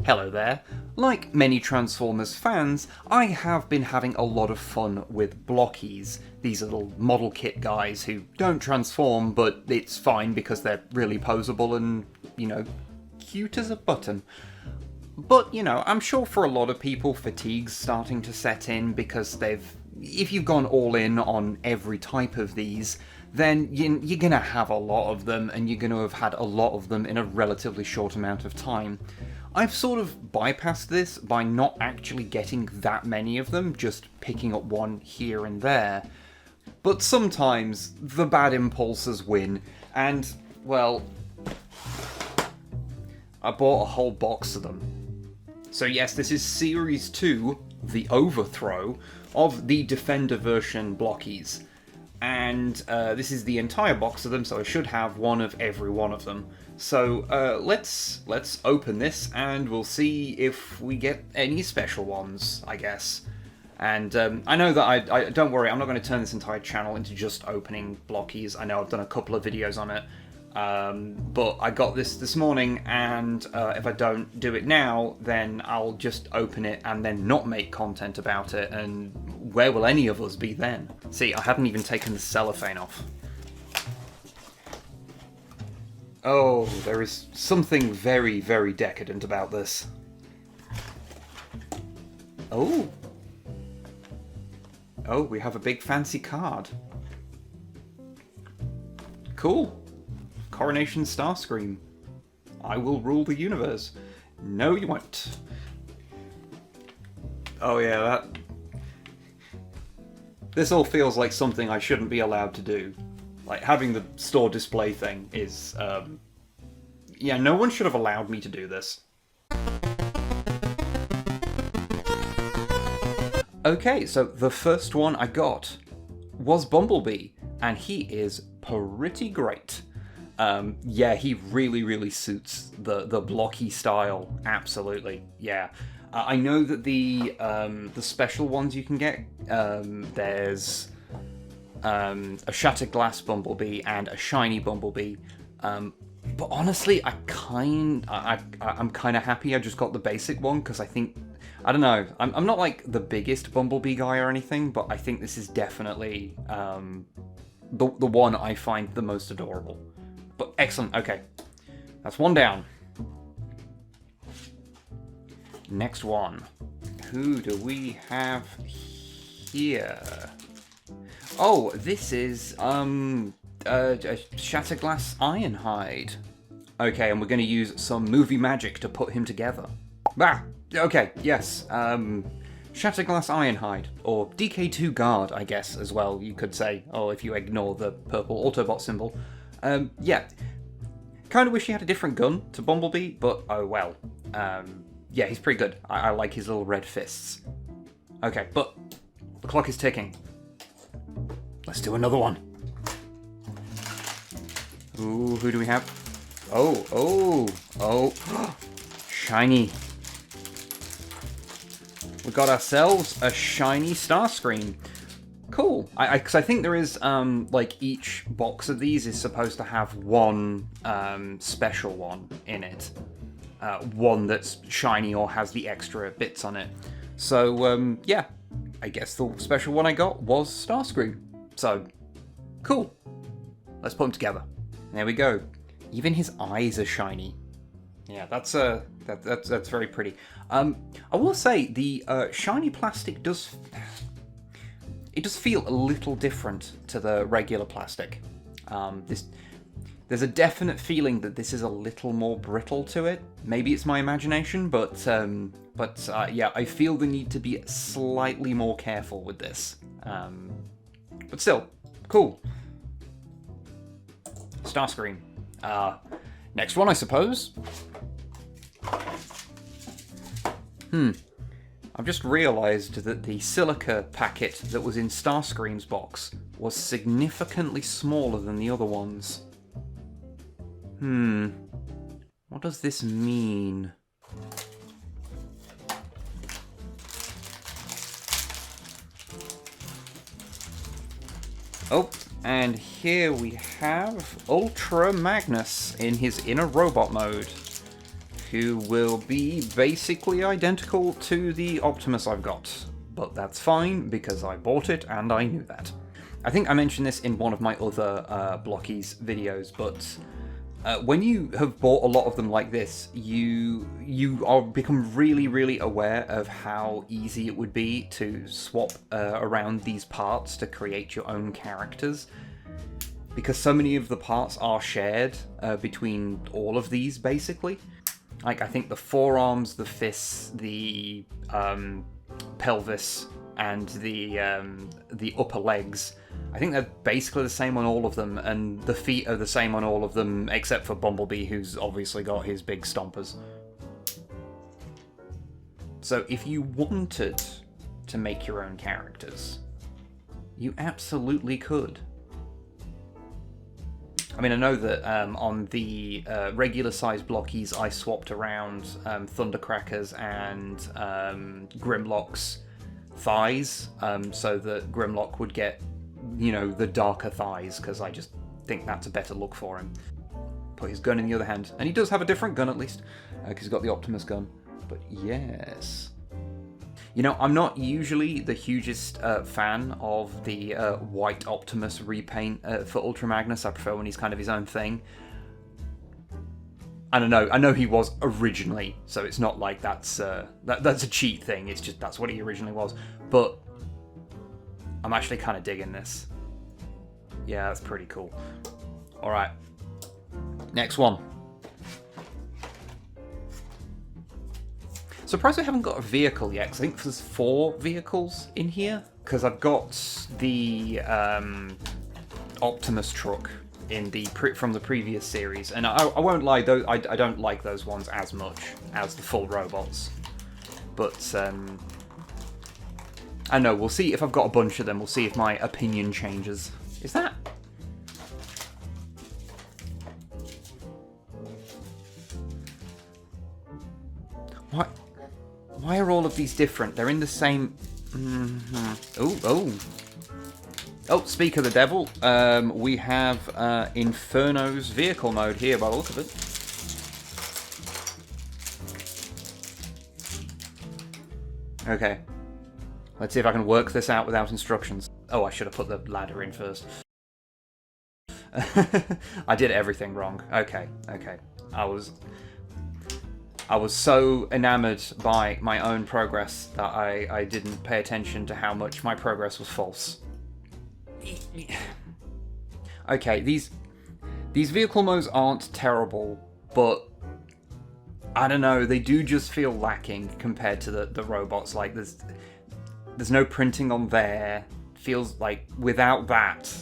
Hello there. Like many Transformers fans, I have been having a lot of fun with Blockies, these little model kit guys who don't transform, but it's fine because they're really poseable and, cute as a button. But, I'm sure for a lot of people fatigue's starting to set in because if you've gone all in on every type of these, then you're going to have a lot of them, and you're going to have had a lot of them in a relatively short amount of time. I've sort of bypassed this by not actually getting that many of them, just picking up one here and there. But sometimes the bad impulses win, and, well, I bought a whole box of them. So yes, this is Series 2, The Overthrow, of the Defender version Blockies. And this is the entire box of them, so I should have one of every one of them. So let's open this, and we'll see if we get any special ones, I guess. And I know that I don't worry, I'm not going to turn this entire channel into just opening Blockies. I know I've done a couple of videos on it, but I got this morning, and if I don't do it now, then I'll just open it and then not make content about it, and where will any of us be then? See, I haven't even taken the cellophane off. Oh, there is something very, very decadent about this. Oh, we have a big fancy card. Cool. Coronation Starscream. I will rule the universe. No, you won't. Oh yeah, this all feels like something I shouldn't be allowed to do. Like, having the store display thing is, yeah, no one should have allowed me to do this. Okay, so the first one I got was Bumblebee, and he is pretty great. Yeah, he really, really suits the blocky style, absolutely, yeah. I know that the special ones you can get, there's a shattered glass Bumblebee and a shiny Bumblebee, but honestly, I'm kind of happy I just got the basic one, because I don't know, I'm not like the biggest Bumblebee guy or anything, but I think this is definitely the one I find the most adorable. But excellent, okay, that's one down. Next one. Who do we have here? Oh, this is a Shatterglass Ironhide. Okay, and we're going to use some movie magic to put him together. Ah, okay, yes. Shatterglass Ironhide, or DK2 Guard, I guess, as well, you could say. Oh, if you ignore the purple Autobot symbol. Yeah. Kind of wish he had a different gun to Bumblebee, but oh well. Yeah, he's pretty good. I like his little red fists. Okay, but the clock is ticking. Let's do another one. Ooh, who do we have? Oh. Shiny. We got ourselves a shiny Starscream. Cool. Because I think there is, like, each box of these is supposed to have one special one in it. One that's shiny or has the extra bits on it. So, yeah, I guess the special one I got was Starscream. So, cool. Let's put them together. There we go. Even his eyes are shiny. Yeah, that's very pretty. I will say the shiny plastic does feel a little different to the regular plastic. There's a definite feeling that this is a little more brittle to it. Maybe it's my imagination, but yeah, I feel the need to be slightly more careful with this. But still, cool. Starscream. Next one, I suppose. I've just realised that the silica packet that was in Starscream's box was significantly smaller than the other ones. What does this mean? Oh, and here we have Ultra Magnus in his inner robot mode. who will be basically identical to the Optimus I've got. But that's fine, because I bought it and I knew that. I think I mentioned this in one of my other Blockies videos, but when you have bought a lot of them like this, you are become really aware of how easy it would be to swap around these parts to create your own characters. Because so many of the parts are shared between all of these, basically. Like, I think the forearms, the fists, the pelvis, and the upper legs, I think they're basically the same on all of them, and the feet are the same on all of them, except for Bumblebee, who's obviously got his big stompers. So if you wanted to make your own characters, you absolutely could. I mean, I know that on the regular-sized Blockies, I swapped around Thundercrackers and Grimlock's thighs, so that Grimlock would get, you know, the darker thighs, because I just think that's a better look for him. Put his gun in the other hand. And he does have a different gun, at least, because he's got the Optimus gun. But yes. You know, I'm not usually the hugest fan of the white Optimus repaint for Ultra Magnus. I prefer when he's kind of his own thing. I don't know. I know he was originally, so it's not like that's a cheat thing. It's just that's what he originally was. But I'm actually kind of digging this. Yeah, that's pretty cool. All right, next one. Surprised I haven't got a vehicle yet, because I think there's 4 vehicles in here. Because I've got the Optimus truck in the from the previous series, and I won't lie, though I don't like those ones as much as the full robots. But I don't know, we'll see if I've got a bunch of them. We'll see if my opinion changes. Is that? What? Why are all of these different? They're in the same... Oh, speak of the devil. We have Inferno's vehicle mode here by the look of it. Okay. Let's see if I can work this out without instructions. Oh, I should have put the ladder in first. I did everything wrong. Okay. I was so enamored by my own progress that I didn't pay attention to how much my progress was false. Okay, these vehicle modes aren't terrible, but I don't know, they do just feel lacking compared to the robots. Like, there's no printing on there. Feels like without that,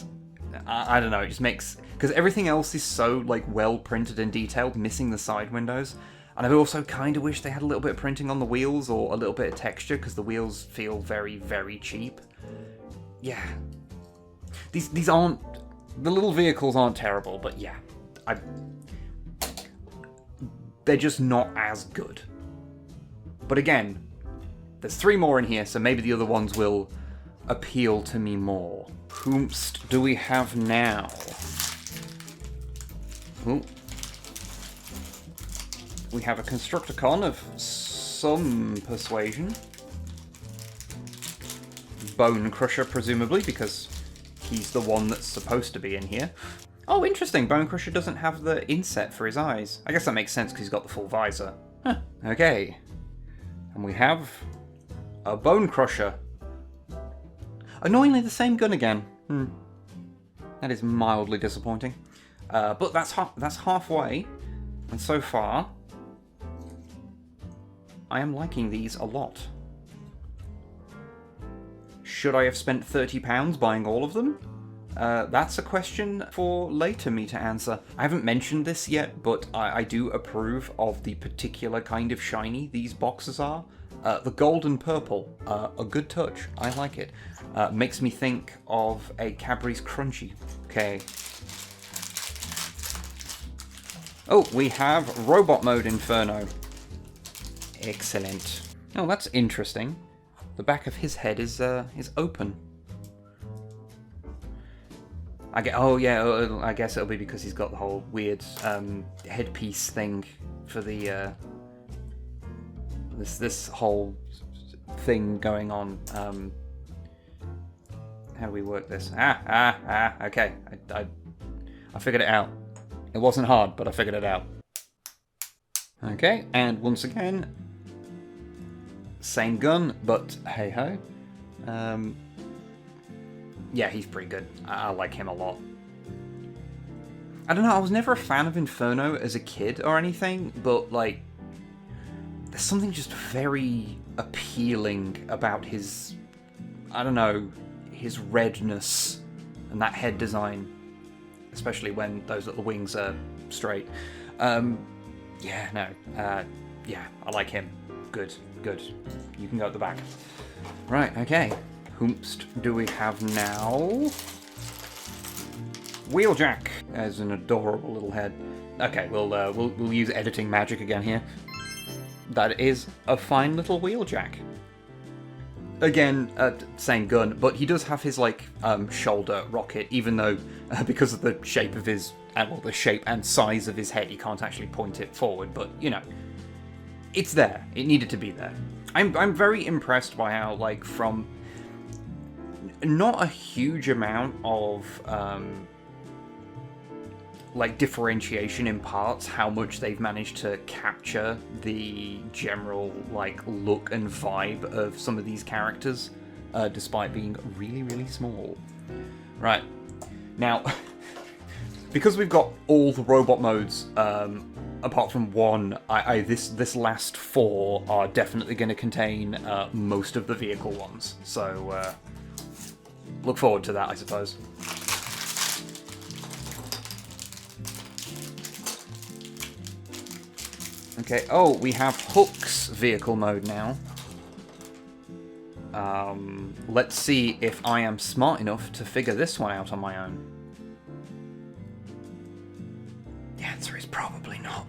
I don't know, it just makes... Because everything else is so, like, well printed and detailed, missing the side windows. And I also kind of wish they had a little bit of printing on the wheels, or a little bit of texture, because the wheels feel very cheap. Yeah. These aren't... The little vehicles aren't terrible, but yeah. They're just not as good. But again, there's 3 more in here, so maybe the other ones will appeal to me more. Whomst do we have now? Ooh. We have a Constructicon of some persuasion. Bone Crusher, presumably, because he's the one that's supposed to be in here. Oh, interesting. Bone Crusher doesn't have the inset for his eyes. I guess that makes sense because he's got the full visor. Huh. Okay. And we have a Bone Crusher. Annoyingly, the same gun again. That is mildly disappointing. But that's halfway. And so far, I am liking these a lot. Should I have spent £30 buying all of them? That's a question for later me to answer. I haven't mentioned this yet, but I do approve of the particular kind of shiny these boxes are. The gold and purple, a good touch. I like it. Makes me think of a Cadbury's Crunchy. Okay. Oh, we have Robot Mode Inferno. Excellent. Oh, that's interesting. The back of his head is open. I guess it'll be because he's got the whole weird headpiece thing for the this whole thing going on. How do we work this? Okay. I figured it out. It wasn't hard, but I figured it out. Okay, and once again, same gun, but hey ho. Yeah, he's pretty good. I like him a lot. I don't know, I was never a fan of Inferno as a kid or anything, but like, there's something just very appealing about his, I don't know, his redness and that head design, especially when those little wings are straight. Yeah, I like him. Good. You can go at the back. Right, okay. Whomst do we have now? Wheeljack as an adorable little head. Okay, we'll use editing magic again here. That is a fine little Wheeljack. Again, same gun, but he does have his like shoulder rocket, even though because of the shape of his, well, the shape and size of his head, he can't actually point it forward. But you know, it's there. It needed to be there. I'm very impressed by how, like, from not a huge amount of like differentiation in parts, how much they've managed to capture the general like look and vibe of some of these characters, despite being really, really small. Right, now, because we've got all the robot modes, apart from one, this last four are definitely going to contain most of the vehicle ones. So look forward to that, I suppose. Okay, oh, we have Hook's vehicle mode now. Let's see if I am smart enough to figure this one out on my own. The answer is probably not.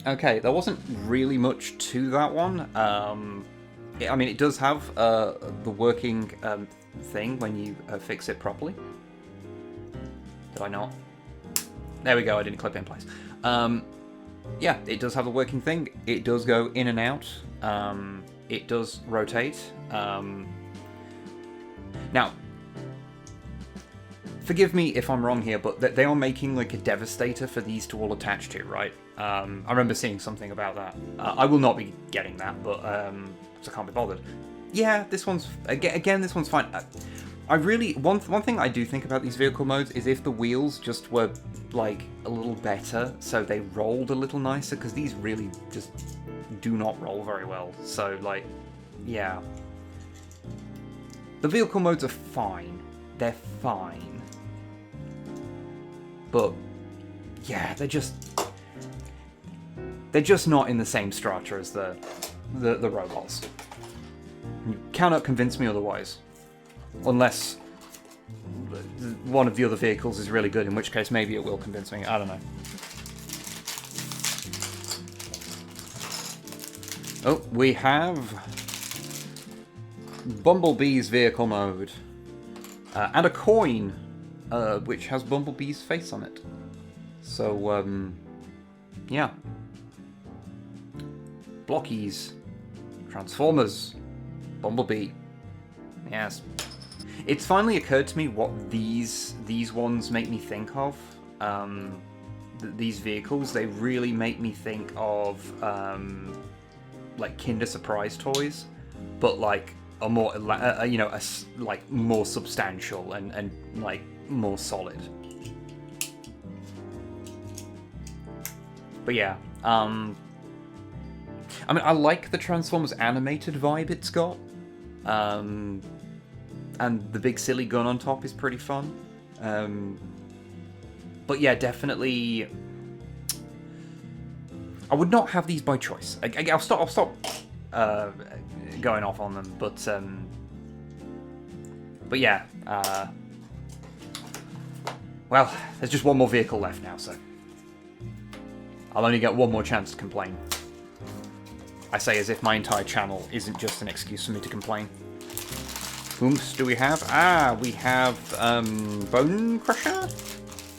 Okay, there wasn't really much to that one. I mean, it does have the working thing when you fix it properly. Did I not? There we go, I didn't clip it in place. Yeah, it does have a working thing. It does go in and out. It does rotate. Now, forgive me if I'm wrong here, but they are making like a Devastator for these to all attach to, right? I remember seeing something about that. I will not be getting that, but so I can't be bothered. Yeah, this one's again. This one's fine. I really one thing I do think about these vehicle modes is if the wheels just were like a little better, so they rolled a little nicer, because these really just do not roll very well. So like, yeah, the vehicle modes are fine. They're fine, but yeah, they're just not in the same strata as the robots. You cannot convince me otherwise. Unless one of the other vehicles is really good, in which case maybe it will convince me. I don't know. Oh, we have Bumblebee's vehicle mode. And a coin, which has Bumblebee's face on it. So, yeah. Blockies. Transformers. Bumblebee. Yes. It's finally occurred to me what these ones make me think of. These vehicles, they really make me think of like Kinder Surprise toys, but like a more like more substantial and like more solid. But yeah, I mean, I like the Transformers animated vibe it's got. And the big silly gun on top is pretty fun. But yeah, definitely, I would not have these by choice. I'll stop going off on them, but yeah. Well, there's just one more vehicle left now, so I'll only get one more chance to complain. I say as if my entire channel isn't just an excuse for me to complain. Whom do we have? We have Bone Crusher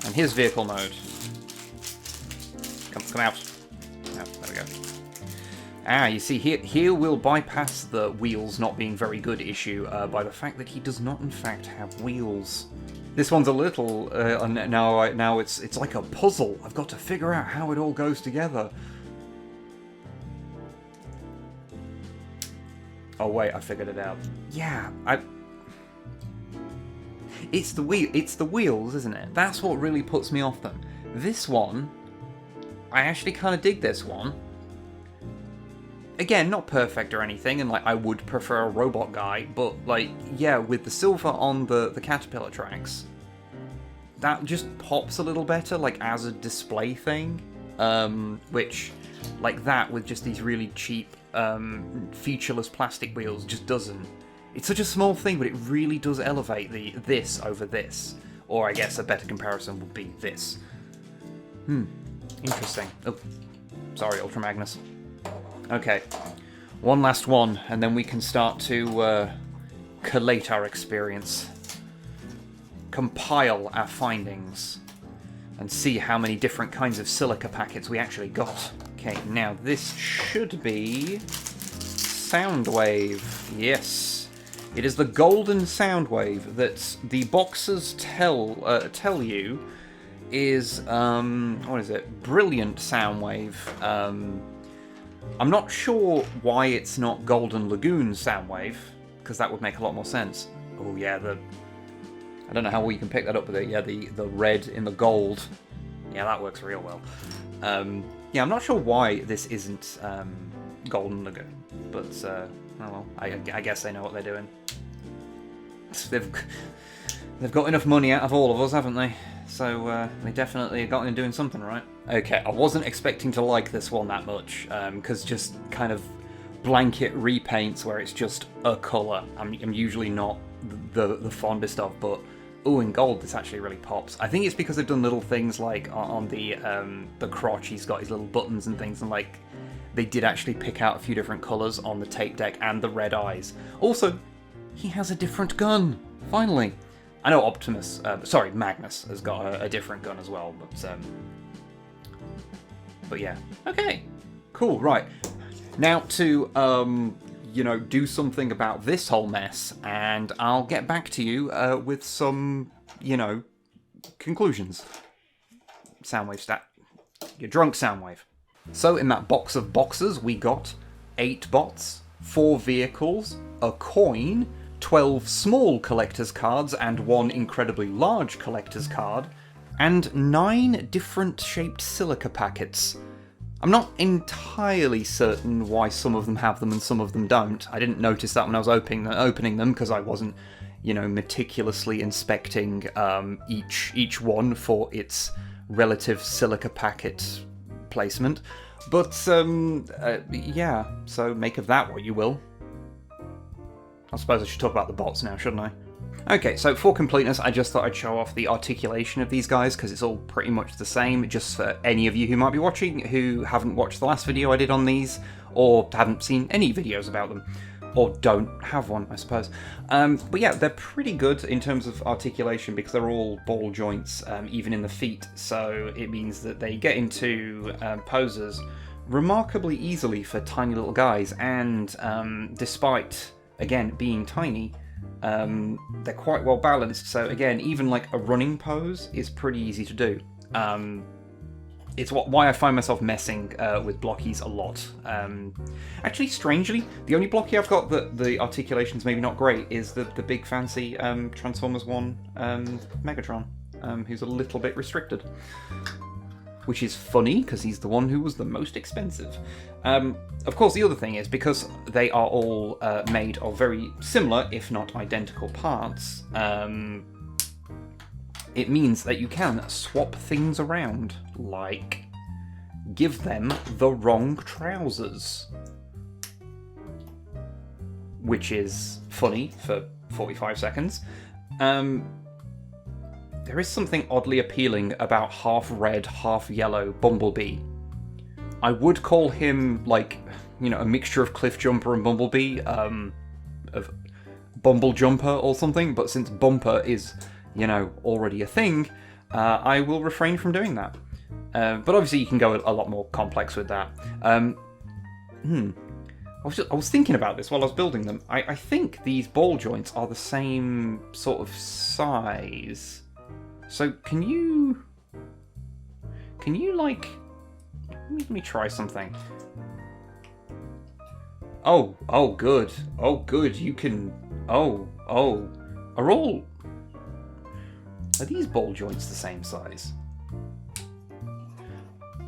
and his vehicle mode. Come out. Oh, there we go. You see, here we'll bypass the wheels not being very good issue by the fact that he does not, in fact, have wheels. This one's a little... now it's like a puzzle. I've got to figure out how it all goes together. Oh, wait, I figured it out. Yeah, It's the wheels, isn't it? That's what really puts me off them. This one, I actually kind of dig this one. Again, not perfect or anything, and like I would prefer a robot guy, but like, yeah, with the silver on the caterpillar tracks, that just pops a little better, like as a display thing. Which, like that with just these really cheap, featureless plastic wheels just doesn't. It's such a small thing, but it really does elevate this over this. Or I guess a better comparison would be this. Interesting. Oh, sorry, Ultra Magnus. Okay, one last one, and then we can start to collate our experience, compile our findings, and see how many different kinds of silica packets we actually got. Okay, now this should be Soundwave. Yes, it is the golden Soundwave that the boxes tell you is what is it? Brilliant Soundwave. I'm not sure why it's not Golden Lagoon Soundwave, because that would make a lot more sense. Oh yeah, I don't know how well you can pick that up with it. Yeah, the red in the gold. Yeah, that works real well. Yeah, I'm not sure why this isn't Golden Lagoon, but oh well, I guess they know what they're doing. They've got enough money out of all of us, haven't they? So they definitely got in doing something right. Okay, I wasn't expecting to like this one that much, because just kind of blanket repaints where it's just a colour, I'm usually not the fondest of, but oh, in gold this actually really pops. I think it's because they've done little things like on the crotch, he's got his little buttons and things, and like they did actually pick out a few different colours on the tape deck and the red eyes. Also, he has a different gun, finally. I know Magnus has got a different gun as well, but yeah. Okay, cool, right. Now to, do something about this whole mess, and I'll get back to you with some, conclusions. Soundwave stat. You're drunk, Soundwave. So in that box of boxes, we got 8 bots, 4 vehicles, a coin, 12 small collector's cards and 1 incredibly large collector's card, and 9 different shaped silica packets. I'm not entirely certain why some of them have them and some of them don't. I didn't notice that when I was opening them because I wasn't, meticulously inspecting each one for its relative silica packet placement. But, yeah, so make of that what you will. I suppose I should talk about the bots now, shouldn't I? Okay, so for completeness, I just thought I'd show off the articulation of these guys, because it's all pretty much the same, just for any of you who might be watching who haven't watched the last video I did on these, or haven't seen any videos about them, or don't have one, I suppose. But yeah, they're pretty good in terms of articulation, because they're all ball joints, even in the feet, so it means that they get into poses remarkably easily for tiny little guys, and despite, again, being tiny, they're quite well balanced, so again, even like a running pose is pretty easy to do. It's why I find myself messing with Blockies a lot. Actually, strangely, the only Blockie I've got that the articulation's maybe not great is the big fancy Transformers 1 Megatron, who's a little bit restricted. Which is funny, because he's the one who was the most expensive. Of course, the other thing is, because they are all made of very similar, if not identical parts, it means that you can swap things around, like give them the wrong trousers. Which is funny for 45 seconds. There is something oddly appealing about half red, half yellow Bumblebee. I would call him, like, a mixture of Cliff Jumper and Bumblebee, of Bumble Jumper or something, but since Bumper is, already a thing, I will refrain from doing that. But obviously you can go a lot more complex with that. I was thinking about this while I was building them. I think these ball joints are the same sort of size. So can you like... Let me try something. Oh, good. Oh, good. You can... Oh. Are these ball joints the same size?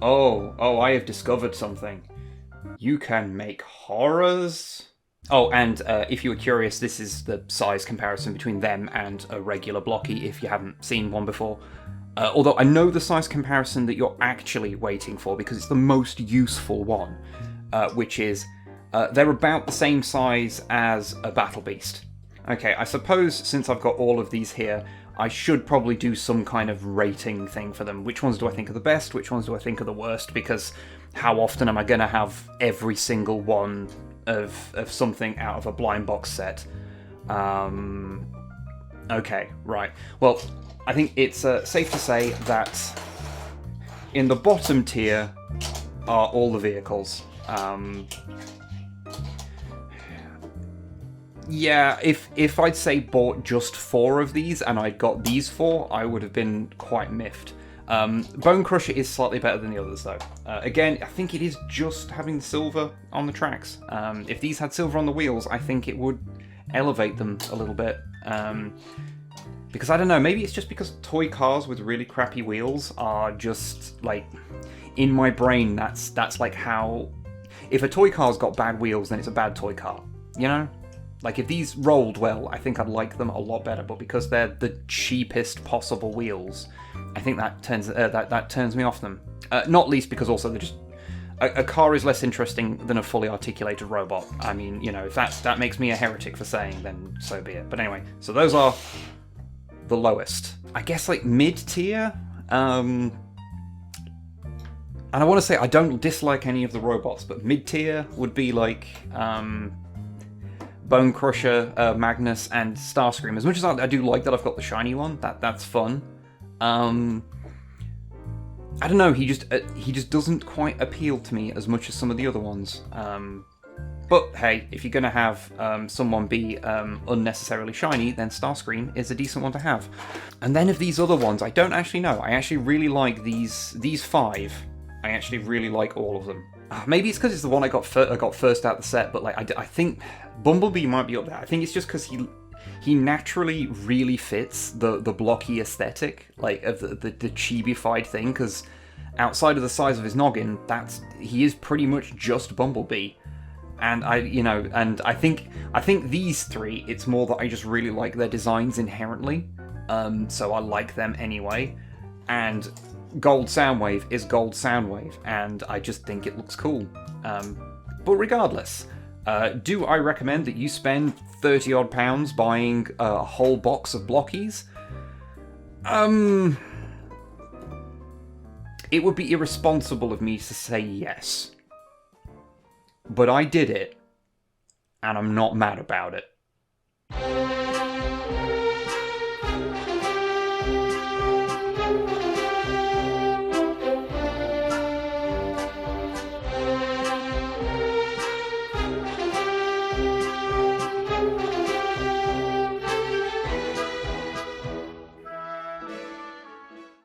Oh, I have discovered something. You can make horrors. Oh, and if you were curious, this is the size comparison between them and a regular Blocky, if you haven't seen one before. Although I know the size comparison that you're actually waiting for, because it's the most useful one, which is they're about the same size as a Battle Beast. Okay, I suppose since I've got all of these here, I should probably do some kind of rating thing for them. Which ones do I think are the best? Which ones do I think are the worst? Because how often am I going to have every single one of something out of a blind box set? Okay, right. Well, I think it's safe to say that in the bottom tier are all the vehicles. Yeah, if I'd say bought just 4 of these and I'd got these 4, I would have been quite miffed. Bone Crusher is slightly better than the others, though. Again, I think it is just having the silver on the tracks. If these had silver on the wheels, I think it would elevate them a little bit. Because I don't know, maybe it's just because toy cars with really crappy wheels are just, like, in my brain, that's like how... If a toy car's got bad wheels, then it's a bad toy car, you know? Like, if these rolled well, I think I'd like them a lot better, but because they're the cheapest possible wheels, I think that turns me off them. Not least because also they're just... A car is less interesting than a fully articulated robot. I mean, you know, if that makes me a heretic for saying, then so be it. But anyway, so those are the lowest. I guess, like, mid-tier? And I want to say I don't dislike any of the robots, but mid-tier would be, like... Bone Crusher, Magnus, and Starscream. As much as I do like that I've got the shiny one, that's fun. I don't know, he just doesn't quite appeal to me as much as some of the other ones. But hey, if you're gonna have someone be unnecessarily shiny, then Starscream is a decent one to have. And then of these other ones, I don't actually know. I actually really like these 5. I actually really like all of them. Maybe it's because it's the one I got first out the set, but like I think Bumblebee might be up there. I think it's just because he naturally really fits the blocky aesthetic, like of the chibified thing. Because outside of the size of his noggin, he is pretty much just Bumblebee. And I think these 3, it's more that I just really like their designs inherently. So I like them anyway. And Gold Soundwave is Gold Soundwave, and I just think it looks cool. But regardless, do I recommend that you spend £30 odd buying a whole box of Blockies? It would be irresponsible of me to say yes. But I did it, and I'm not mad about it.